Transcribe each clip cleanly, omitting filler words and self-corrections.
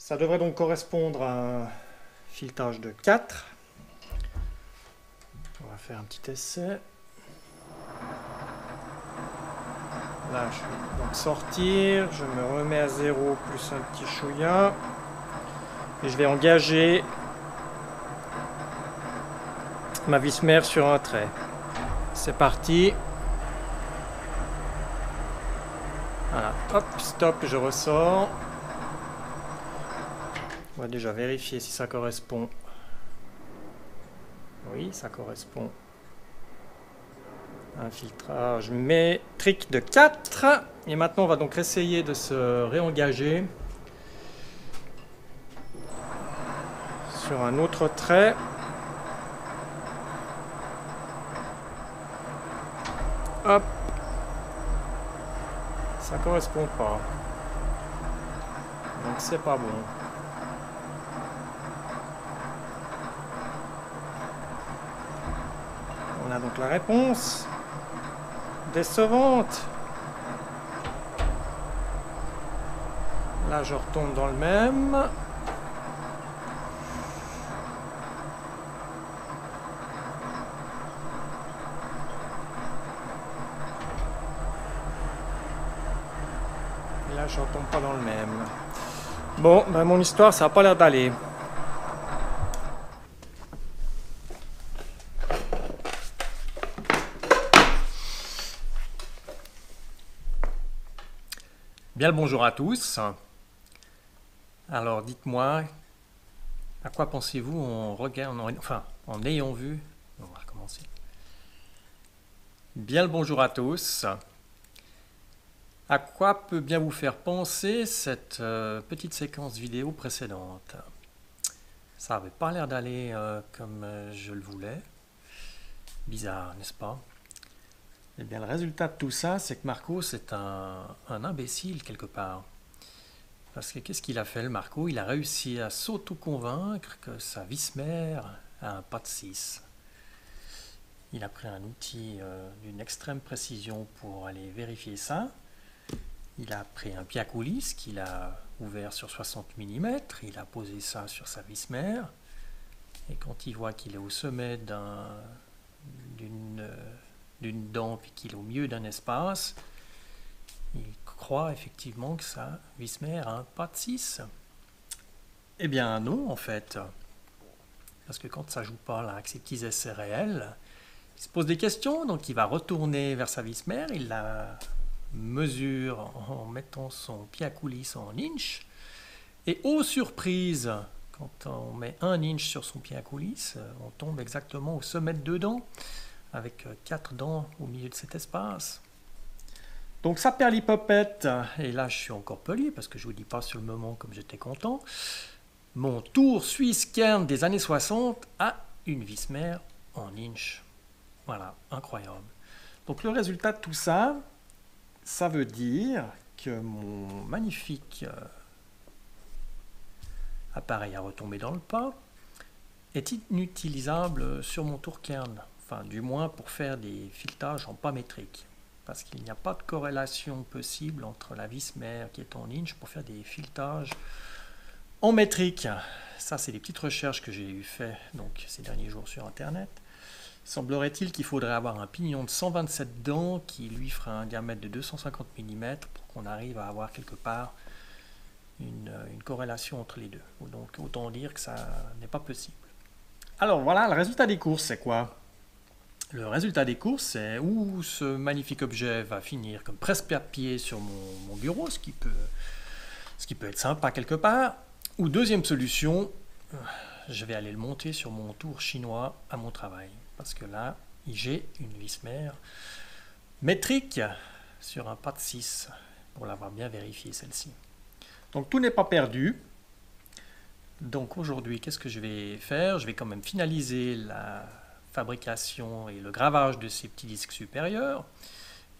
Ça devrait donc correspondre à un filetage de 4. On va faire un petit essai. Là, je vais donc sortir. Je me remets à 0 plus un petit chouïa. Et je vais engager ma vis mère sur un trait. C'est parti. Voilà, hop, stop, je ressors. On va déjà vérifier si ça correspond. Oui, ça correspond. Un filtrage métrique de 4. Et maintenant, on va donc essayer de se réengager sur un autre trait. Hop. Ça correspond pas. Donc c'est pas bon. On a donc la réponse. Décevante. Là, je retombe dans le même. Et là, je retombe pas dans le même. Bon, ben mon histoire, ça n'a pas l'air d'aller. Bien le bonjour à tous. Alors dites-moi, à quoi pensez-vous en ayant vu. On va recommencer. Bien le bonjour à tous. À quoi peut bien vous faire penser cette petite séquence vidéo précédente? Ça n'avait pas l'air d'aller comme je le voulais. Bizarre, n'est-ce pas? Eh bien, le résultat de tout ça, c'est que Marco, c'est un imbécile quelque part. Parce que qu'est-ce qu'il a fait, le Marco? Il a réussi à s'auto-convaincre que sa vis-mère a un pas de 6. Il a pris un outil d'une extrême précision pour aller vérifier ça. Il a pris un pied à coulisses qu'il a ouvert sur 60 mm. Il a posé ça sur sa vis-mère. Et quand il voit qu'il est au sommet d'une dent puis qu'il est au milieu d'un espace, il croit effectivement que sa vis-mère a un pas de 6. Eh bien non en fait, parce que quand ça joue pas là avec ses petits essais réels, il se pose des questions, donc il va retourner vers sa vis-mère, il la mesure en mettant son pied à coulisses en inch, et aux surprises, quand on met un inch sur son pied à coulisses, on tombe exactement au sommet de 2 dents, avec 4 dents au milieu de cet espace. Donc ça perlipopette, et là je suis encore poli parce que je ne vous dis pas sur le moment comme j'étais content, mon tour Suisse Kern des années 60 a une vis-mère en inch. Voilà, incroyable. Donc le résultat de tout ça, ça veut dire que mon magnifique appareil à retomber dans le pas est inutilisable sur mon tour Kern. Enfin, du moins pour faire des filetages en pas métrique. Parce qu'il n'y a pas de corrélation possible entre la vis mère qui est en inch pour faire des filetages en métrique. Ça, c'est des petites recherches que j'ai fait donc, ces derniers jours sur Internet. Semblerait-il qu'il faudrait avoir un pignon de 127 dents qui lui ferait un diamètre de 250 mm pour qu'on arrive à avoir quelque part une corrélation entre les deux. Donc autant dire que ça n'est pas possible. Alors voilà, le résultat des courses, c'est quoi? Le résultat des courses, c'est où ce magnifique objet va finir comme presse-papier sur mon bureau, ce qui peut être sympa quelque part. Ou deuxième solution, je vais aller le monter sur mon tour chinois à mon travail. Parce que là, j'ai une vis mère métrique sur un pas de 6, pour l'avoir bien vérifié celle-ci. Donc tout n'est pas perdu. Donc aujourd'hui, qu'est-ce que je vais faire? Je vais quand même finaliser la fabrication et le gravage de ces petits disques supérieurs.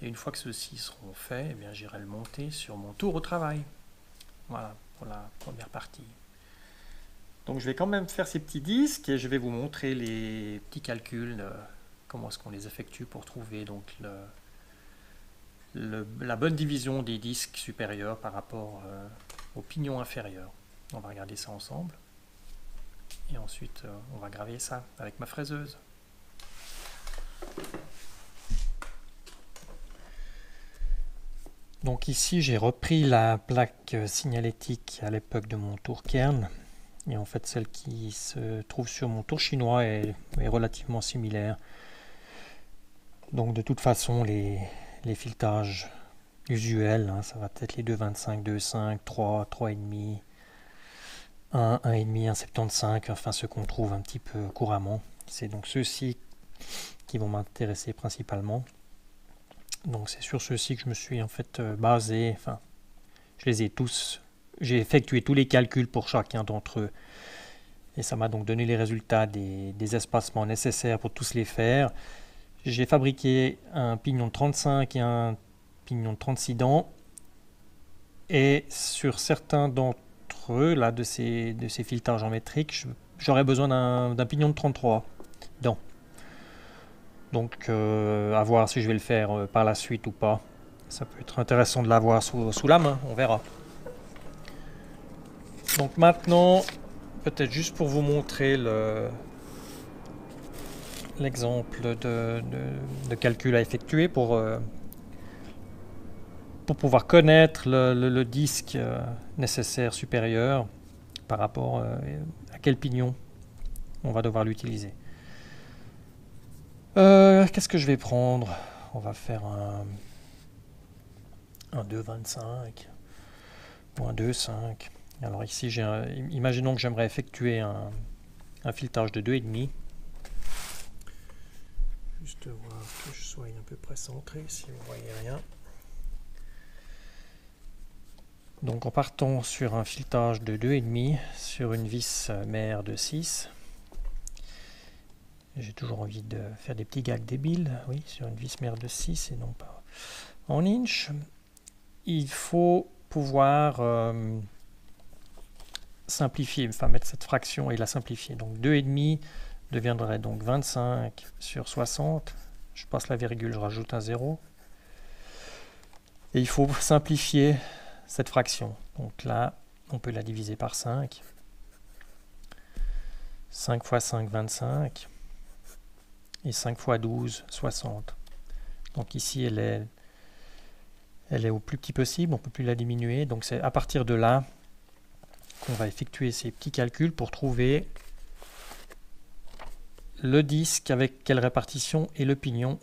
Et une fois que ceux-ci seront faits, eh bien, j'irai le monter sur mon tour au travail. Voilà pour la première partie. Donc je vais quand même faire ces petits disques et je vais vous montrer les petits calculs, comment est-ce qu'on les effectue pour trouver donc la bonne division des disques supérieurs par rapport au pignon inférieur. On va regarder ça ensemble. Et ensuite, on va graver ça avec ma fraiseuse. Donc ici, j'ai repris la plaque signalétique à l'époque de mon tour Kern. Et en fait, celle qui se trouve sur mon tour chinois est relativement similaire. Donc de toute façon, les filetages usuels, hein, ça va être les 2,25, 2,5, 3, 3,5, 1, 1,5, 1,75, enfin ceux qu'on trouve un petit peu couramment. C'est donc ceux-ci qui vont m'intéresser principalement. Donc c'est sur ceux-ci que je me suis en fait basé, enfin je les ai tous, j'ai effectué tous les calculs pour chacun d'entre eux. Et ça m'a donc donné les résultats des espacements nécessaires pour tous les faire. J'ai fabriqué un pignon de 35 et un pignon de 36 dents. Et sur certains d'entre eux, là, de ces filetages en métrique, j'aurais besoin d'un pignon de 33 dents. Donc à voir si je vais le faire par la suite ou pas. Ça peut être intéressant de l'avoir sous la main, on verra. Donc maintenant, peut-être juste pour vous montrer l'exemple de calcul à effectuer pour pouvoir connaître le disque nécessaire supérieur par rapport à quel pignon on va devoir l'utiliser. Qu'est-ce que je vais prendre? On va faire un 2,25 ou un 2,5. Alors ici, imaginons que j'aimerais effectuer un filetage de 2,5. Juste voir que je sois à peu près centré si vous ne voyez rien. Donc en partant sur un filetage de 2,5 sur une vis mère de 6. J'ai toujours envie de faire des petits gags débiles, oui, sur une vis mère de 6 et non pas en inch. Il faut pouvoir simplifier, enfin mettre cette fraction et la simplifier. Donc 2,5 deviendrait donc 25 sur 60. Je passe la virgule, je rajoute un 0. Et il faut simplifier cette fraction. Donc là, on peut la diviser par 5. 5 fois 5, 25. Et 5 fois 12, 60. Donc ici, elle est au plus petit possible, on ne peut plus la diminuer. Donc c'est à partir de là qu'on va effectuer ces petits calculs pour trouver le disque avec quelle répartition et le pignon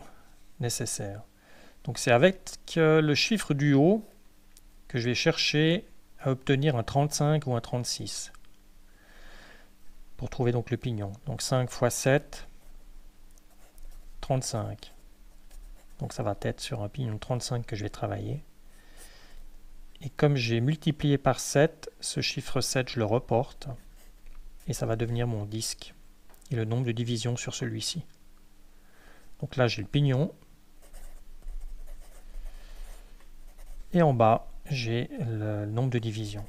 nécessaire. Donc c'est avec le chiffre du haut que je vais chercher à obtenir un 35 ou un 36 pour trouver donc le pignon. Donc 5 fois 7, 35. Donc ça va être sur un pignon de 35 que je vais travailler. Et comme j'ai multiplié par 7, ce chiffre 7, je le reporte. Et ça va devenir mon disque. Et le nombre de divisions sur celui-ci. Donc là, j'ai le pignon. Et en bas, j'ai le nombre de divisions.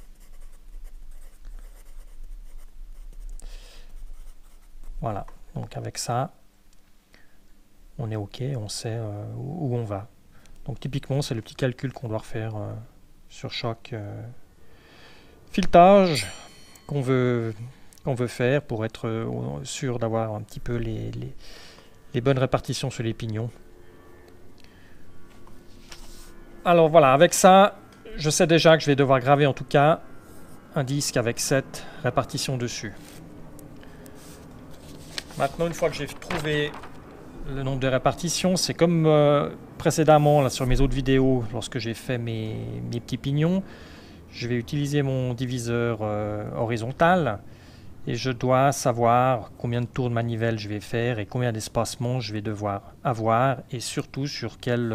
Voilà. Donc avec ça, on est OK, on sait où on va. Donc typiquement, c'est le petit calcul qu'on doit refaire sur chaque filetage qu'on veut faire pour être sûr d'avoir un petit peu les bonnes répartitions sur les pignons. Alors voilà, avec ça, je sais déjà que je vais devoir graver en tout cas un disque avec 7 répartitions dessus. Maintenant, une fois que j'ai trouvé le nombre de répartitions, c'est comme précédemment là, sur mes autres vidéos, lorsque j'ai fait mes petits pignons, je vais utiliser mon diviseur horizontal et je dois savoir combien de tours de manivelle je vais faire et combien d'espacements je vais devoir avoir et surtout sur quelle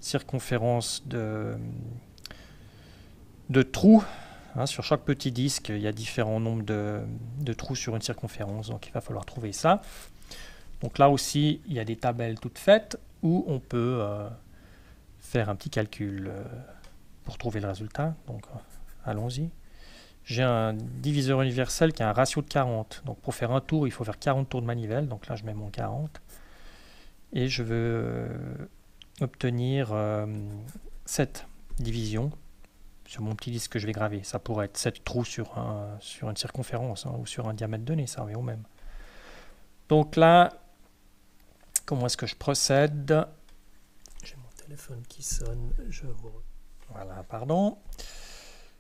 circonférence de trous. Hein, sur chaque petit disque, il y a différents nombres de trous sur une circonférence, donc il va falloir trouver ça. Donc là aussi, il y a des tabelles toutes faites où on peut faire un petit calcul pour trouver le résultat. Donc allons-y. J'ai un diviseur universel qui a un ratio de 40. Donc pour faire un tour, il faut faire 40 tours de manivelle. Donc là, je mets mon 40. Et je veux obtenir 7 divisions. sur mon petit disque que je vais graver. Ça pourrait être 7 trous sur une circonférence, hein, ou sur un diamètre donné, ça revient au même. Donc là, comment est-ce que je procède? J'ai mon téléphone qui sonne, Voilà, pardon.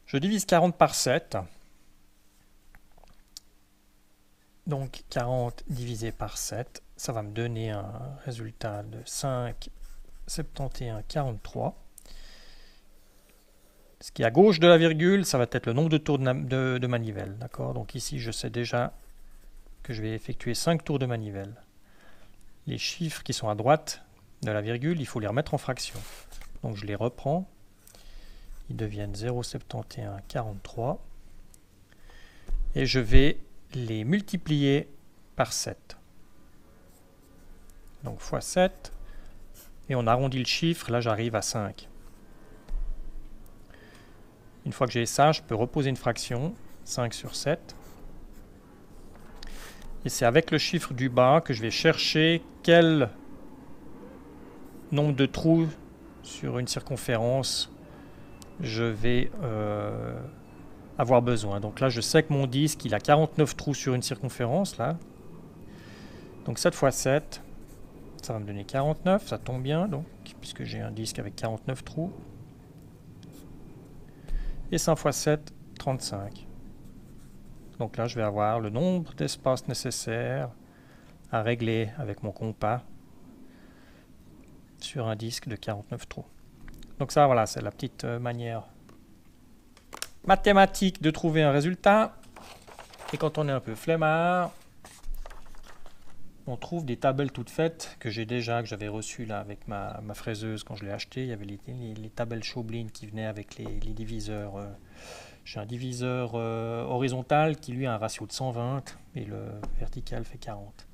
Je divise 40 par 7. Donc 40 divisé par 7, ça va me donner un résultat de 5, 71, 43. Ce qui est à gauche de la virgule, ça va être le nombre de tours de manivelle. D'accord? Donc ici, je sais déjà que je vais effectuer 5 tours de manivelle. Les chiffres qui sont à droite de la virgule, il faut les remettre en fraction. Donc je les reprends. Ils deviennent 0,71, 43. Et je vais les multiplier par 7. Donc fois 7. Et on arrondit le chiffre, là j'arrive à 5. Une fois que j'ai ça, je peux reposer une fraction, 5 sur 7. Et c'est avec le chiffre du bas que je vais chercher quel nombre de trous sur une circonférence je vais avoir besoin. Donc là, je sais que mon disque, il a 49 trous sur une circonférence, là. Donc 7 fois 7, ça va me donner 49, ça tombe bien, donc, puisque j'ai un disque avec 49 trous. Et 5 fois 7, 35. Donc là, je vais avoir le nombre d'espaces nécessaires à régler avec mon compas sur un disque de 49 trous. Donc ça, voilà, c'est la petite manière mathématique de trouver un résultat. Et quand on est un peu flemmard, on trouve des tables toutes faites que j'avais reçues là avec ma fraiseuse quand je l'ai acheté. Il y avait les tables Chaublin qui venaient avec les diviseurs. J'ai un diviseur horizontal qui lui a un ratio de 120 et le vertical fait 40.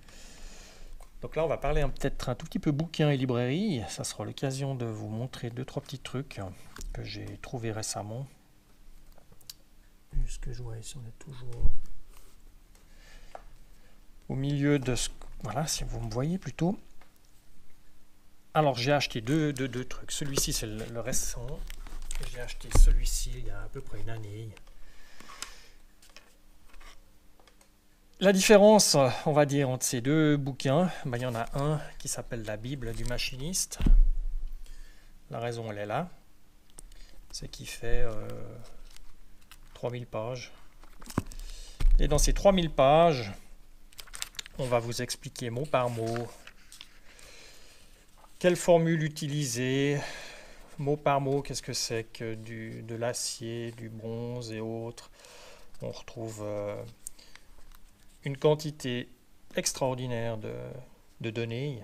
Donc là, on va parler peut-être un tout petit peu bouquin et librairie. Ça sera l'occasion de vous montrer 2-3 petits trucs que j'ai trouvés récemment. Ce que je vois ici, on est toujours au milieu de ce... Voilà, si vous me voyez plutôt. Alors, j'ai acheté deux trucs. Celui-ci, c'est le récent. J'ai acheté celui-ci il y a à peu près une année. La différence, on va dire, entre ces deux bouquins, il y en a un qui s'appelle La Bible du machiniste. La raison, elle est là. C'est qu'il fait 3000 pages. Et dans ces 3000 pages, on va vous expliquer mot par mot quelle formule utiliser, mot par mot, qu'est-ce que c'est que de l'acier, du bronze et autres. On retrouve une quantité extraordinaire de données,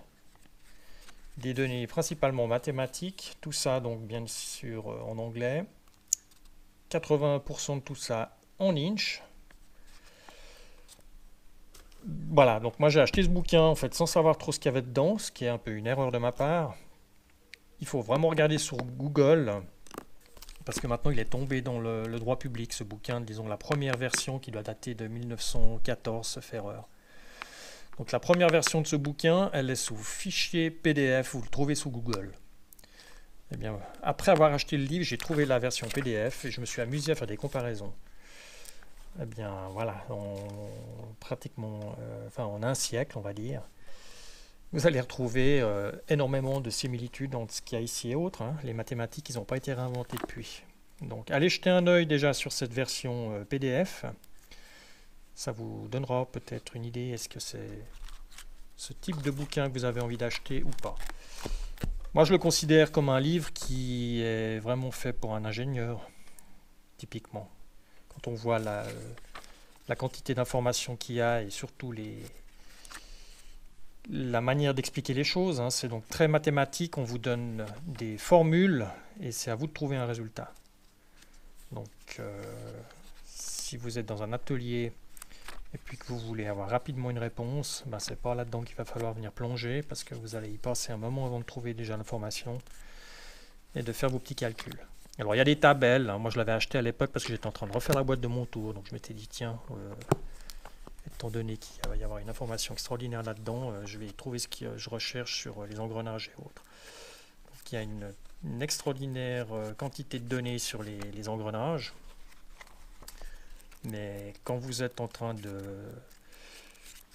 des données principalement mathématiques, tout ça donc bien sûr en anglais, 80% de tout ça en inch. Voilà, donc moi j'ai acheté ce bouquin en fait sans savoir trop ce qu'il y avait dedans, ce qui est un peu une erreur de ma part. Il faut vraiment regarder sur Google, parce que maintenant il est tombé dans le droit public ce bouquin, disons la première version qui doit dater de 1914, sauf erreur. Donc la première version de ce bouquin, elle est sous fichier PDF, vous le trouvez sous Google. Eh bien, après avoir acheté le livre, j'ai trouvé la version PDF et je me suis amusé à faire des comparaisons. Eh bien, voilà, en un siècle, on va dire, vous allez retrouver énormément de similitudes entre ce qu'il y a ici et autres. Hein. Les mathématiques, ils n'ont pas été réinventées depuis. Donc, allez jeter un œil déjà sur cette version PDF. Ça vous donnera peut-être une idée, est-ce que c'est ce type de bouquin que vous avez envie d'acheter ou pas. Moi, je le considère comme un livre qui est vraiment fait pour un ingénieur, typiquement. Quand on voit la quantité d'informations qu'il y a et surtout la manière d'expliquer les choses, hein, c'est donc très mathématique, on vous donne des formules et c'est à vous de trouver un résultat. Donc, si vous êtes dans un atelier et puis que vous voulez avoir rapidement une réponse, ben c'est pas là-dedans qu'il va falloir venir plonger parce que vous allez y passer un moment avant de trouver déjà l'information et de faire vos petits calculs. Alors il y a des tabelles, hein. Moi je l'avais acheté à l'époque parce que j'étais en train de refaire la boîte de mon tour, donc je m'étais dit tiens, étant donné qu'il va y avoir une information extraordinaire là-dedans, je vais trouver ce que je recherche sur les engrenages et autres. qu'il y a une extraordinaire quantité de données sur les engrenages. Mais quand vous êtes en train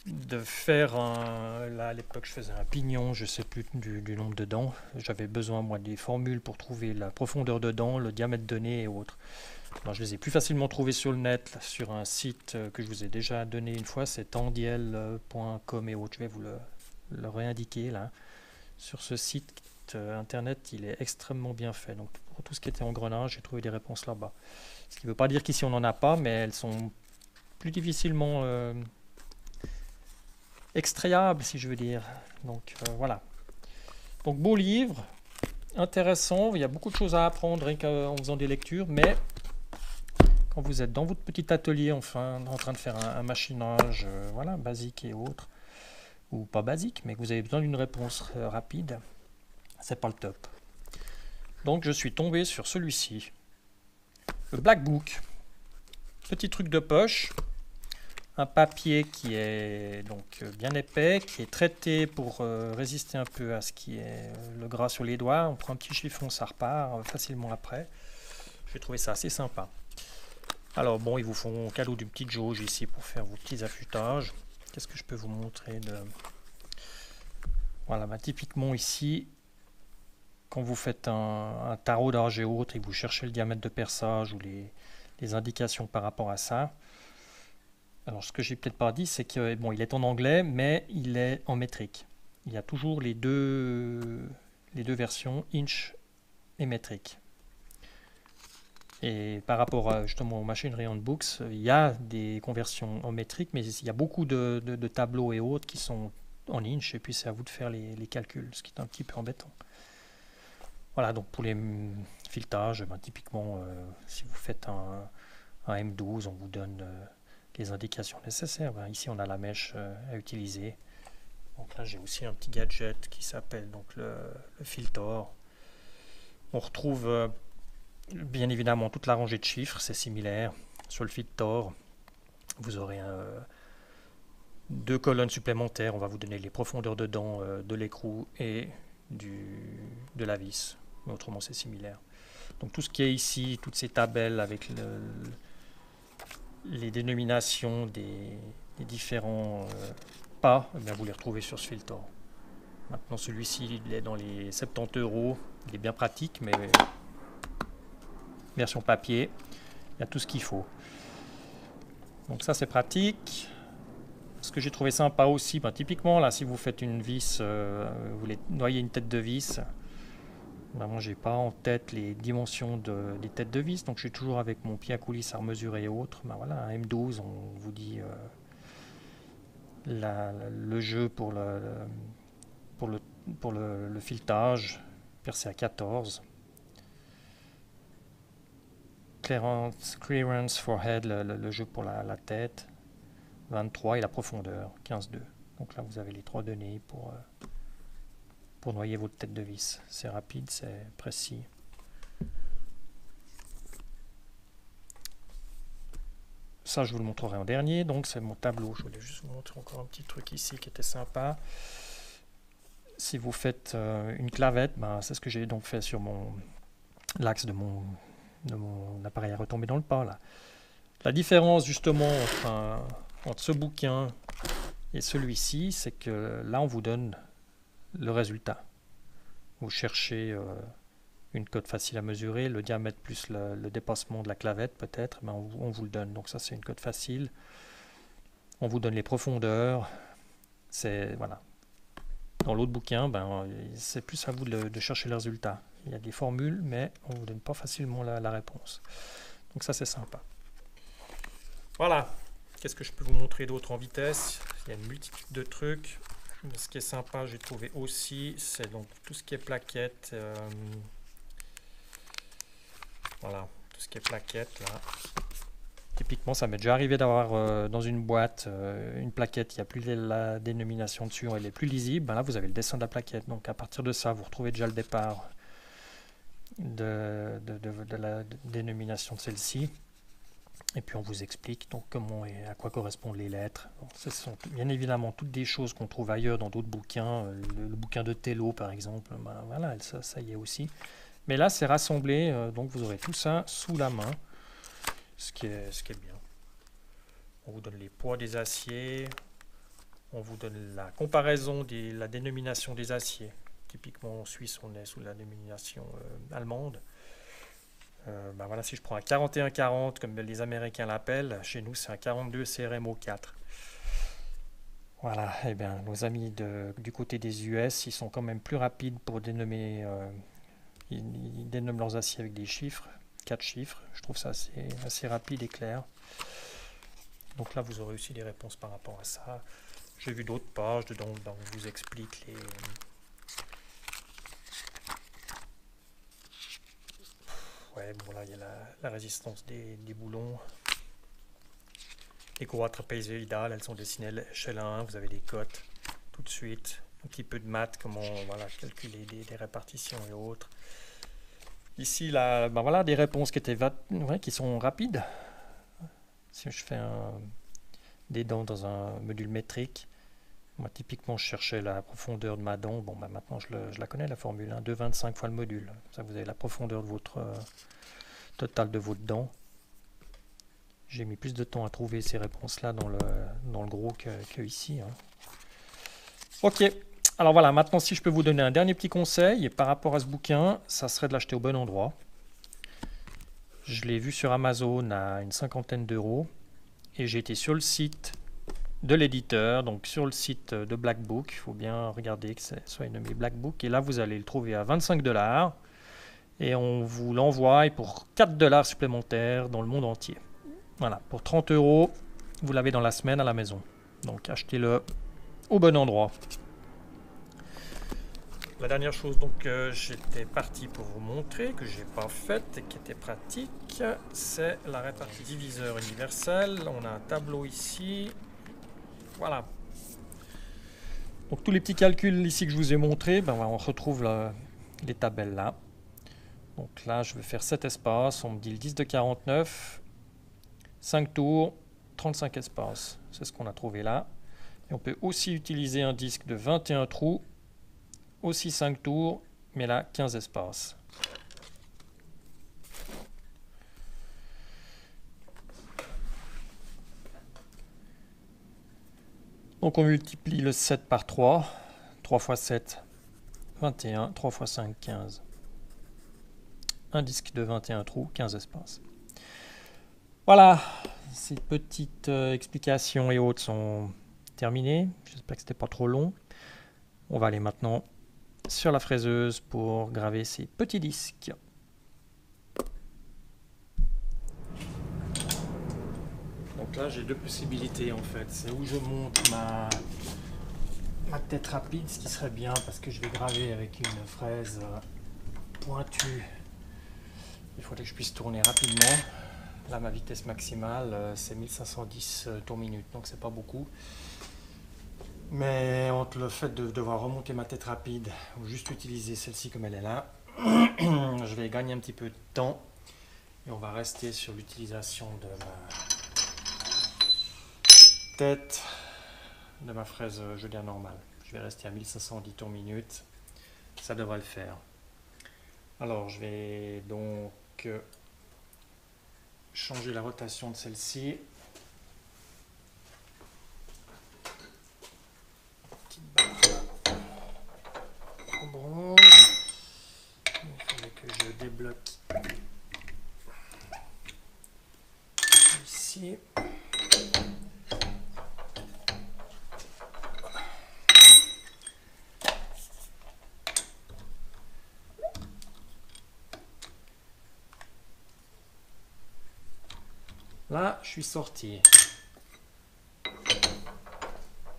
de faire là à l'époque je faisais un pignon, je sais plus du nombre de dents, j'avais besoin moi des formules pour trouver la profondeur de dents, le diamètre donné et autres. Alors, je les ai plus facilement trouvés sur le net, sur un site que je vous ai déjà donné une fois, c'est tendiel.com et autres, je vais vous le réindiquer là. Sur ce site internet, il est extrêmement bien fait, donc pour tout ce qui était engrenage, j'ai trouvé des réponses là-bas. Ce qui ne veut pas dire qu'ici on n'en a pas, mais elles sont plus difficilement extrayables, si je veux dire. Donc voilà. Donc beau livre, intéressant, il y a beaucoup de choses à apprendre rien qu'en faisant des lectures, mais quand vous êtes dans votre petit atelier, enfin, en train de faire un machinage, voilà, basique et autres, ou pas basique, mais que vous avez besoin d'une réponse rapide, c'est pas le top. Donc je suis tombé sur celui-ci, le Black Book, petit truc de poche, un papier qui est donc bien épais, qui est traité pour résister un peu à ce qui est le gras sur les doigts. On prend un petit chiffon, ça repart facilement après. J'ai trouvé ça assez sympa. Alors bon, ils vous font cadeau d'une petite jauge ici pour faire vos petits affûtages. Qu'est-ce que je peux vous montrer de... Voilà, bah, typiquement ici, quand vous faites un tarot d'orge et autres et que vous cherchez le diamètre de perçage ou les indications par rapport à ça, alors ce que j'ai peut-être pas dit, c'est que bon, il est en anglais, mais il est en métrique. Il y a toujours les deux versions, inch et métrique. Et par rapport à, justement aux Machinery Handbooks, il y a des conversions en métrique, mais il y a beaucoup de tableaux et autres qui sont en inch, et puis c'est à vous de faire les calculs, ce qui est un petit peu embêtant. Voilà, donc pour les filetages, ben, typiquement, si vous faites un M12, on vous donne les indications nécessaires. Ben, ici, on a la mèche à utiliser. Donc là, j'ai aussi un petit gadget qui s'appelle donc le Filtor. On retrouve bien évidemment toute la rangée de chiffres, c'est similaire. Sur le Filtor, vous aurez deux colonnes supplémentaires. On va vous donner les profondeurs de dents de l'écrou et de la vis. Mais autrement, c'est similaire. Donc tout ce qui est ici, toutes ces tabelles avec les dénominations des différents pas, eh bien, vous les retrouvez sur ce Filtor. Maintenant, celui-ci, il est dans les 70 €. Il est bien pratique, mais version papier, il y a tout ce qu'il faut. Donc ça, c'est pratique. Ce que j'ai trouvé sympa aussi, ben, typiquement, là, si vous faites une vis, vous voulez noyer une tête de vis, ben, moi, j'ai pas en tête les dimensions des têtes de vis, donc je suis toujours avec mon pied à coulisse à mesurer et autres. Ben, voilà, un M12, on vous dit le jeu pour le filetage, percé à 14. Clearance forehead, le jeu pour la tête, 23, et la profondeur, 15,2. Donc là, vous avez les trois données pour noyer votre tête de vis. C'est rapide, c'est précis. Ça, je vous le montrerai en dernier. Donc, c'est mon tableau. Je voulais juste vous montrer encore un petit truc ici qui était sympa. Si vous faites une clavette, ben, c'est ce que j'ai donc fait sur l'axe de mon appareil à retomber dans le pas. Là. La différence, justement, entre ce bouquin et celui-ci, c'est que là, on vous donne le résultat. Vous cherchez une cote facile à mesurer, le diamètre plus le dépassement de la clavette peut-être, mais on vous le donne. Donc ça, c'est une cote facile. On vous donne les profondeurs. C'est voilà. Dans l'autre bouquin, ben, c'est plus à vous de chercher le résultat. Il y a des formules, mais on ne vous donne pas facilement la réponse. Donc ça, c'est sympa. Voilà. Qu'est-ce que je peux vous montrer d'autre en vitesse? Il y a une multitude de trucs. Ce qui est sympa, j'ai trouvé aussi, c'est donc tout ce qui est plaquettes. Voilà, tout ce qui est plaquettes là. Typiquement, ça m'est déjà arrivé d'avoir dans une boîte une plaquette, il n'y a plus la dénomination dessus, elle est plus lisible. Ben là, vous avez le dessin de la plaquette. Donc à partir de ça, vous retrouvez déjà le départ de la dénomination de celle-ci. Et puis on vous explique donc comment et à quoi correspondent les lettres. Bon, ce sont bien évidemment toutes des choses qu'on trouve ailleurs dans d'autres bouquins. Le bouquin de Tello par exemple, ben, voilà, ça y est aussi. Mais là c'est rassemblé, donc vous aurez tout ça sous la main, ce qui est bien. On vous donne les poids des aciers, on vous donne la comparaison de la dénomination des aciers. Typiquement en Suisse on est sous la dénomination allemande. Ben voilà, si je prends un 4140 comme les Américains l'appellent, chez nous c'est un 42 CRMO4. Voilà, et bien nos amis du côté des US, ils sont quand même plus rapides pour dénommer, ils dénomment leurs aciers avec des chiffres, 4 chiffres. Je trouve ça assez rapide et clair. Donc là, vous aurez aussi des réponses par rapport à ça. J'ai vu d'autres pages dedans où on vous explique les... Ouais, bon là, il y a la résistance des boulons. Les courroies trapézoïdales, elles sont dessinées à l'échelle 1, vous avez des cotes tout de suite. Un petit peu de maths, comment voilà, calculer des répartitions et autres. Ici, là, ben voilà, des réponses qui sont rapides. Si je fais des dents dans un module métrique, moi typiquement je cherchais la profondeur de ma dent. Bon, ben maintenant je la connais la formule, hein, 2,25 fois le module. Ça, vous avez la profondeur de votre total de votre dent. J'ai mis plus de temps à trouver ces réponses-là dans le gros que ici. Hein. Ok, alors voilà, maintenant si je peux vous donner un dernier petit conseil par rapport à ce bouquin, ça serait de l'acheter au bon endroit. Je l'ai vu sur Amazon à une cinquantaine d'euros et j'ai été sur le site de l'éditeur, donc sur le site de Black Book. Il faut bien regarder que ce soit nommé Black Book. Et là, vous allez le trouver à 25 $ et on vous l'envoie pour 4 $ supplémentaires dans le monde entier. Voilà, pour 30 €, vous l'avez dans la semaine à la maison. Donc achetez-le au bon endroit. La dernière chose donc j'étais parti pour vous montrer, que j'ai pas faite et qui était pratique, c'est la répartition diviseur universel. On a un tableau ici. Voilà. Donc tous les petits calculs ici que je vous ai montrés, ben, on retrouve les tabelles là. Donc là, je vais faire 7 espaces. On me dit le 10 de 49, 5 tours, 35 espaces. C'est ce qu'on a trouvé là. Et on peut aussi utiliser un disque de 21 trous, aussi 5 tours, mais là 15 espaces. Donc on multiplie le 7 par 3. 3 x 7, 21. 3 x 5, 15. Un disque de 21 trous, 15 espaces. Voilà, ces petites explications et autres sont terminées. J'espère que c'était pas trop long. On va aller maintenant sur la fraiseuse pour graver ces petits disques. Donc là, j'ai deux possibilités en fait. C'est où je monte ma tête rapide, ce qui serait bien parce que je vais graver avec une fraise pointue. Il faudrait que je puisse tourner rapidement. Là, ma vitesse maximale, c'est 1510 tours minute, donc c'est pas beaucoup. Mais entre le fait de devoir remonter ma tête rapide ou juste utiliser celle-ci comme elle est là, je vais gagner un petit peu de temps. Et on va rester sur l'utilisation de ma tête, de ma fraise, je veux dire normale. Je vais rester à 1510 tours minute. Ça devrait le faire. Alors, je vais donc changer la rotation de celle-ci. Petite barre en bronze. Il faudrait que je débloque ici. Là, je suis sorti.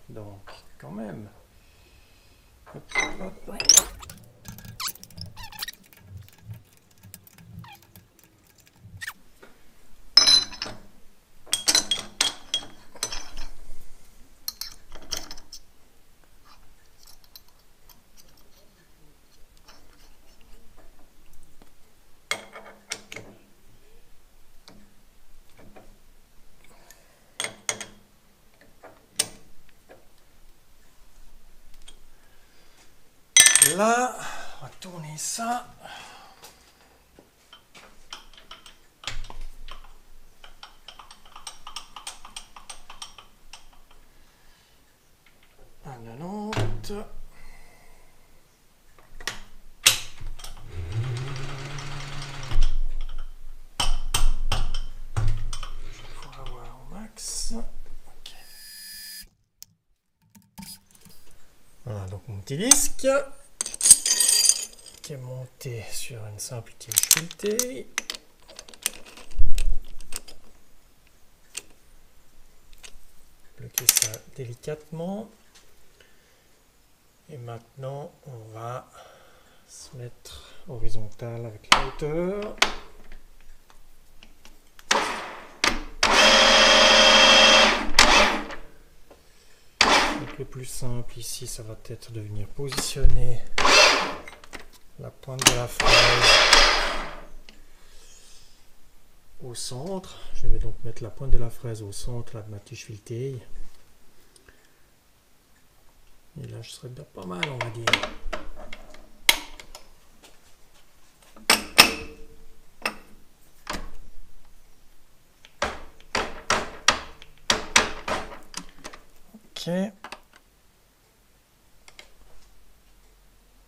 Donc, quand même. Hop, hop, hop. Là, on va tourner ça. À 90. Il faut avoir au max. Ok. Voilà donc mon petit disque qui est monté sur une simple tige filetée. Bloquer ça délicatement. Et maintenant, on va se mettre horizontal avec la hauteur. Donc le plus simple ici, ça va être de venir positionner la pointe de la fraise au centre. Je vais donc mettre la pointe de la fraise au centre là, de ma tige filetée. Et là, je serais déjà pas mal, on va dire. Ok.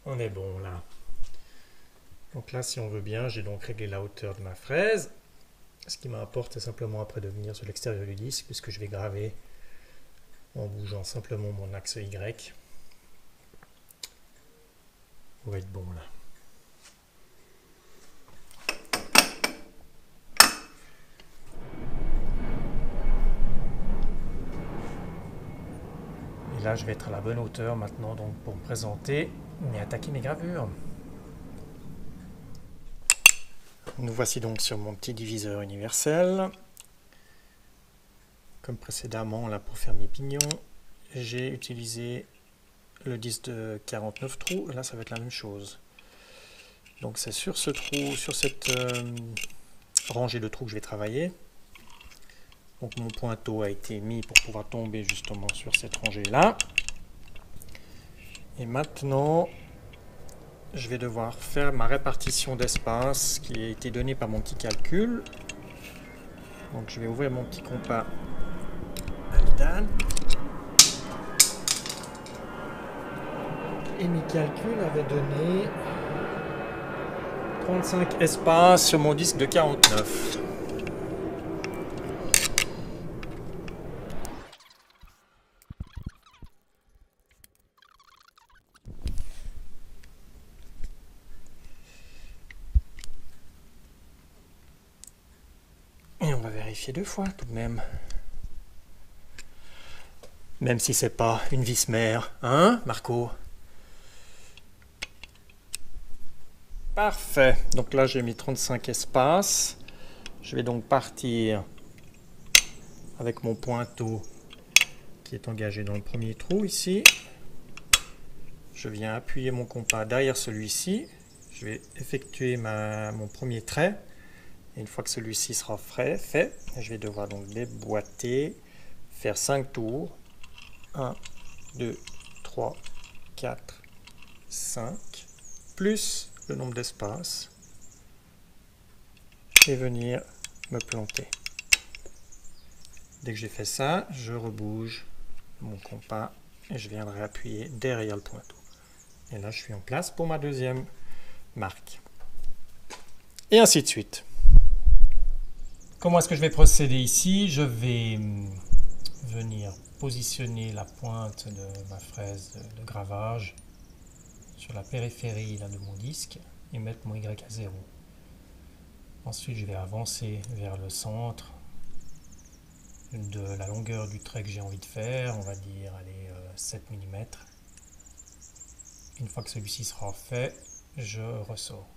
On est bon là. Donc là, si on veut bien, j'ai donc réglé la hauteur de ma fraise. Ce qui m'importe, c'est simplement après de venir sur l'extérieur du disque, puisque je vais graver en bougeant simplement mon axe Y. On va être bon là. Et là, je vais être à la bonne hauteur maintenant donc pour me présenter et attaquer mes gravures. Nous voici donc sur mon petit diviseur universel. Comme précédemment, là pour faire mes pignons, j'ai utilisé le disque de 49 trous. Là, ça va être la même chose. Donc c'est sur ce trou, sur cette rangée de trous que je vais travailler. Donc mon pointeau a été mis pour pouvoir tomber justement sur cette rangée là. Et maintenant, je vais devoir faire ma répartition d'espace qui a été donnée par mon petit calcul. Donc je vais ouvrir mon petit compas à l'idane. Et mes calculs avaient donné 35 espaces sur mon disque de 49. Et on va vérifier deux fois tout de même. Même si c'est pas une vis mère, hein, Marco? Parfait. Donc là, j'ai mis 35 espaces. Je vais donc partir avec mon pointeau qui est engagé dans le premier trou ici. Je viens appuyer mon compas derrière celui-ci. Je vais effectuer mon premier trait. Et une fois que celui-ci sera fait, je vais devoir donc déboîter, faire 5 tours. 1, 2, 3, 4, 5, plus le nombre d'espaces, et venir me planter. Dès que j'ai fait ça, je rebouge mon compas et je viendrai appuyer derrière le pointeau. Et là, je suis en place pour ma deuxième marque. Et ainsi de suite. Comment est-ce que je vais procéder ici? Je vais venir positionner la pointe de ma fraise de gravage sur la périphérie là, de mon disque et mettre mon Y à 0. Ensuite, je vais avancer vers le centre de la longueur du trait que j'ai envie de faire, on va dire allez, 7 mm. Une fois que celui-ci sera fait, je ressors.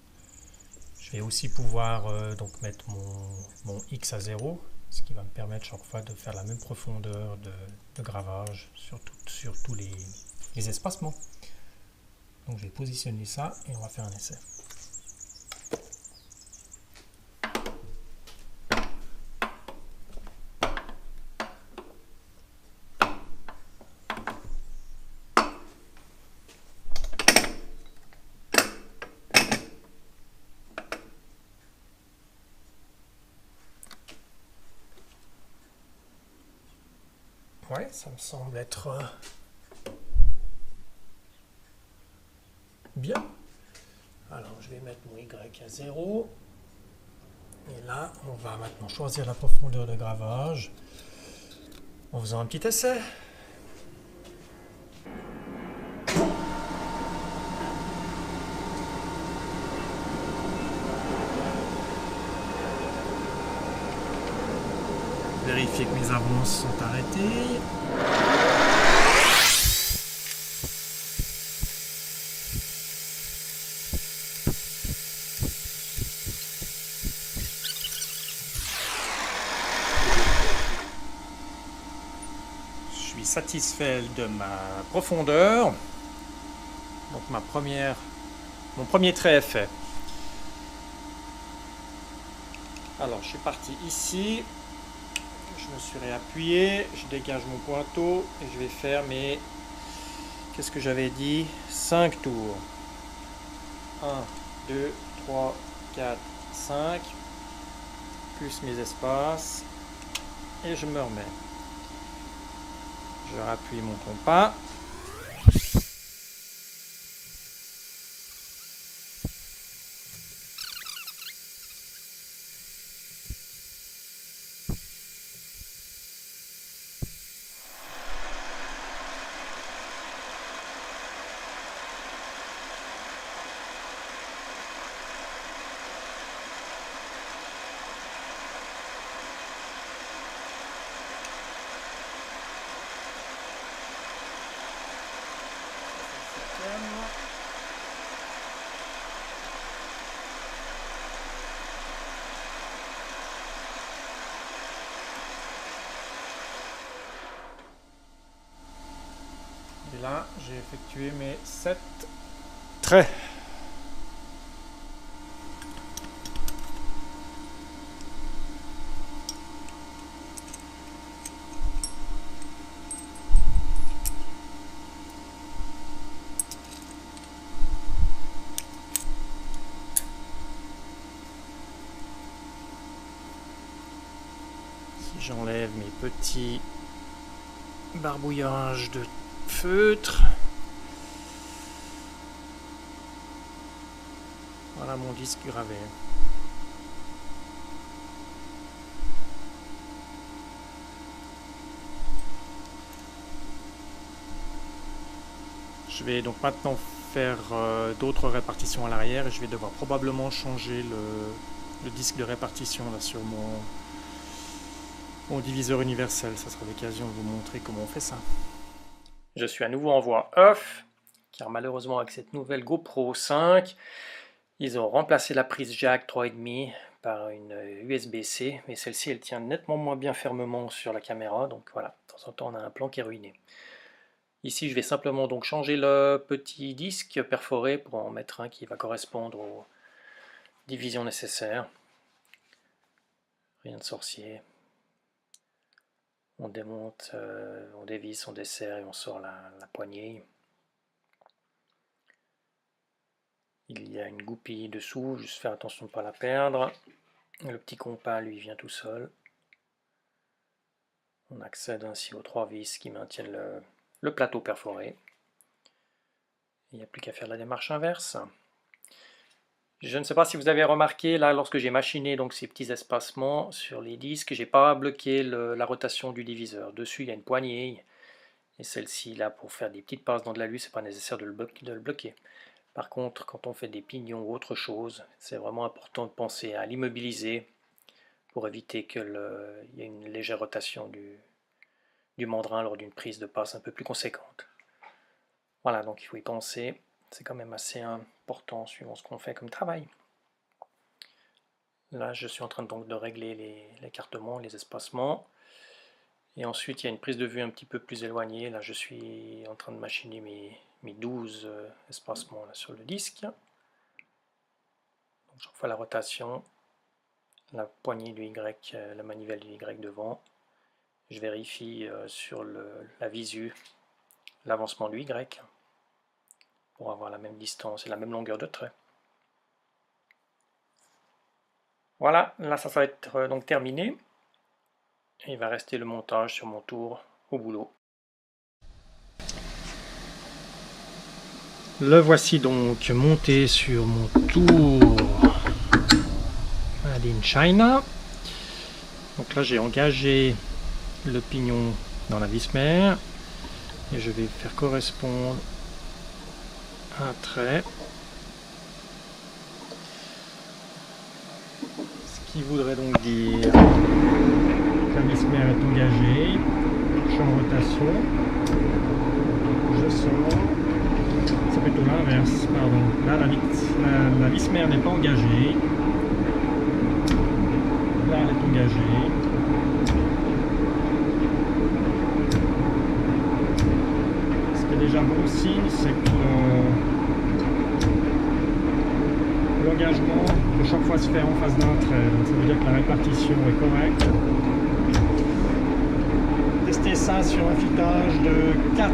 Je vais aussi pouvoir donc mettre mon X à 0, ce qui va me permettre chaque fois de faire la même profondeur de gravage sur tous les espacements. Donc je vais positionner ça et on va faire un essai. Ouais, ça me semble être bien. Alors je vais mettre mon Y à 0. Et là, on va maintenant choisir la profondeur de gravage en faisant un petit essai. Vérifier que mes avances sont arrêtées. Je suis satisfait de ma profondeur. Donc mon premier trait est fait. Alors je suis parti ici. Je me suis réappuyé, je dégage mon pointeau et je vais faire mes, qu'est-ce que j'avais dit, 5 tours. 1, 2, 3, 4, 5, plus mes espaces, et je me remets. Je rappuie mon compas. Et là, j'ai effectué mes 7 traits. Si j'enlève mes petits barbouillages de feutre, voilà mon disque gravé. Je vais donc maintenant faire d'autres répartitions à l'arrière et je vais devoir probablement changer le disque de répartition là, sur mon diviseur universel. Ça sera l'occasion de vous montrer comment on fait ça. Je suis à nouveau en voie off, car malheureusement avec cette nouvelle GoPro 5, ils ont remplacé la prise jack 3,5 par une USB-C, mais celle-ci elle tient nettement moins bien fermement sur la caméra, donc voilà, de temps en temps on a un plan qui est ruiné. Ici je vais simplement donc changer le petit disque perforé pour en mettre un qui va correspondre aux divisions nécessaires. Rien de sorcier. On démonte, on dévisse, on desserre et on sort la poignée. Il y a une goupille dessous, juste faire attention de ne pas la perdre. Le petit compas lui vient tout seul. On accède ainsi aux 3 vis qui maintiennent le plateau perforé. Il n'y a plus qu'à faire la démarche inverse. Je ne sais pas si vous avez remarqué, là, lorsque j'ai machiné donc, ces petits espacements sur les disques, j'ai pas bloqué la rotation du diviseur. Dessus, il y a une poignée, et celle-ci, là, pour faire des petites passes dans de l'alu, c'est pas nécessaire de le bloquer. Par contre, quand on fait des pignons ou autre chose, c'est vraiment important de penser à l'immobiliser pour éviter qu'il y ait une légère rotation du mandrin lors d'une prise de passe un peu plus conséquente. Voilà, donc il faut y penser. C'est quand même assez important suivant ce qu'on fait comme travail. Là, je suis en train donc de régler l'écartement, les espacements. Et ensuite, il y a une prise de vue un petit peu plus éloignée. Là, je suis en train de machiner mes 12 espacements là, sur le disque. Donc, je refais la rotation, la poignée du Y, la manivelle du Y devant. Je vérifie sur la visu l'avancement du Y pour avoir la même distance et la même longueur de trait. Voilà, là ça va être donc terminé. Et il va rester le montage sur mon tour au boulot. Le voici donc monté sur mon tour Made in China. Donc là j'ai engagé le pignon dans la vis mère et je vais faire correspondre un trait, ce qui voudrait donc dire que la vis mère est engagée, champ de rotation, je sors. C'est plutôt l'inverse, pardon. Là, la vis mère n'est pas engagée. Là, elle est engagée. Ce qui est déjà bon signe, c'est que l'engagement peut chaque fois se faire en face d'un trait. Donc ça veut dire que la répartition est correcte. Tester ça sur un filetage de 4.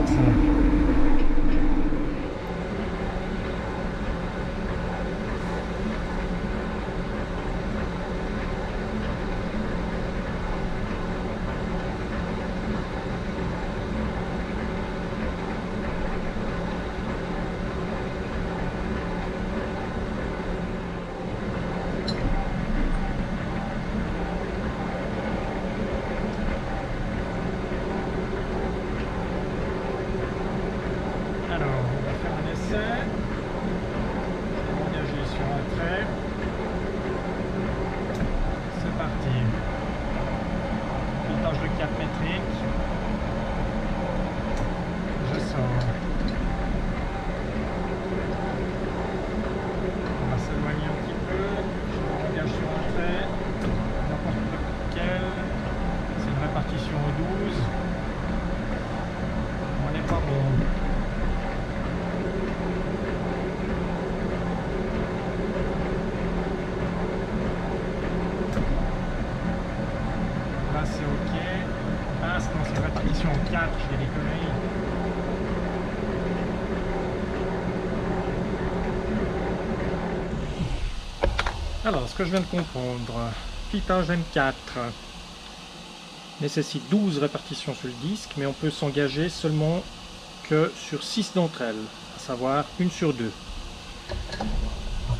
Alors, on va faire un essai. Je vais m'engager sur un trait. C'est parti. Filetage de 4 métriques. Je sors. On va s'éloigner un petit peu. Je m'engage sur un trait. N'importe lequel. C'est une répartition au 12. On n'est pas bon. Là c'est ok. Ah non, c'est une répartition en 4, je fais des conneries. Alors, ce que je viens de comprendre, filetage M4 nécessite 12 répartitions sur le disque, mais on peut s'engager seulement que sur 6 d'entre elles, à savoir une sur 2. Donc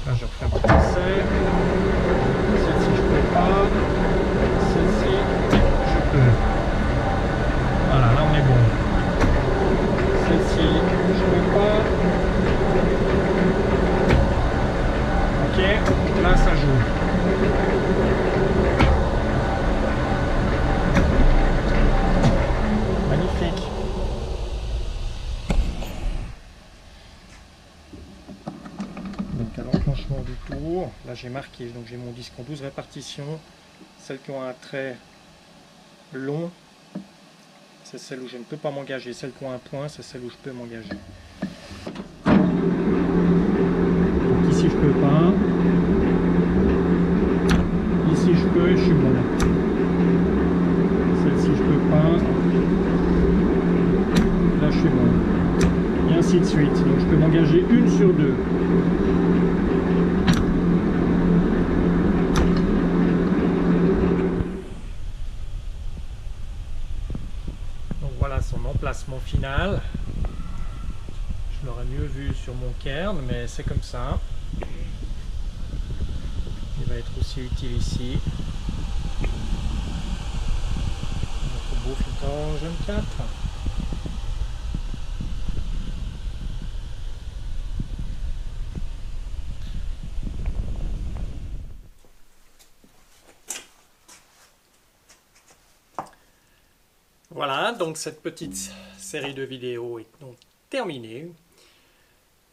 là, je refais un petit essai. Celle-ci, je ne peux pas. Celle-ci, je peux. Voilà, là, on est bon. Celle-ci, je ne peux pas. Ok, là, ça joue. Magnifique. Donc à l'enclenchement du tour, là j'ai marqué, donc j'ai mon disque en 12 répartitions. Celles qui ont un trait long, c'est celle où je ne peux pas m'engager. Celles qui ont un point, c'est celle où je peux m'engager. Donc ici je peux pas. Ici je peux, je suis bon. Celle-ci je peux pas. Là je suis bon. Et ainsi de suite. Donc je peux m'engager une sur 2. Donc voilà son emplacement final. Je l'aurais mieux vu sur mon cairn, mais c'est comme ça. Il va être aussi utile ici. Notre beau filetage M4. Voilà, donc cette petite série de vidéos est donc terminée.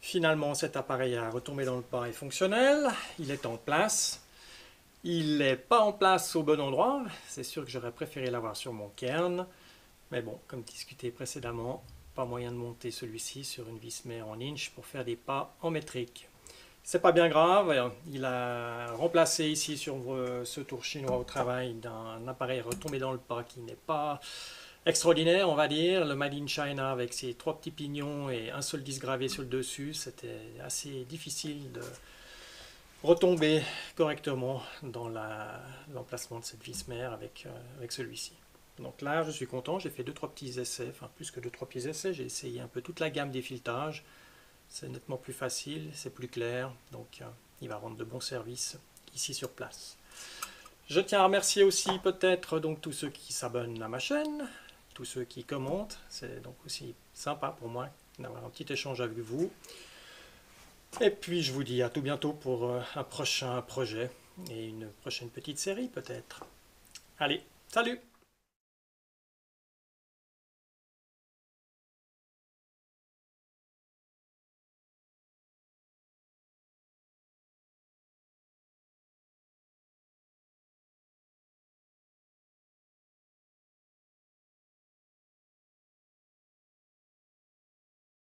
Finalement, cet appareil a retombé dans le pas est fonctionnel. Il est en place. Il n'est pas en place au bon endroit. C'est sûr que j'aurais préféré l'avoir sur mon cairn. Mais bon, comme discuté précédemment, pas moyen de monter celui-ci sur une vis mère en inch pour faire des pas en métrique. C'est pas bien grave. Il a remplacé ici sur ce tour chinois au travail d'un appareil retombé dans le pas qui n'est pas extraordinaire, on va dire. Le Made in China avec ses 3 petits pignons et un seul disque gravé sur le dessus, c'était assez difficile de retomber correctement dans l'emplacement de cette vis mère avec celui-ci. Donc là, je suis content, j'ai fait 2-3 petits essais, enfin plus que 2-3 petits essais, j'ai essayé un peu toute la gamme des filettages. C'est nettement plus facile, c'est plus clair, donc il va rendre de bons services ici sur place. Je tiens à remercier aussi peut-être donc tous ceux qui s'abonnent à ma chaîne, tous ceux qui commentent, c'est donc aussi sympa pour moi d'avoir un petit échange avec vous. Et puis je vous dis à tout bientôt pour un prochain projet et une prochaine petite série peut-être. Allez, salut!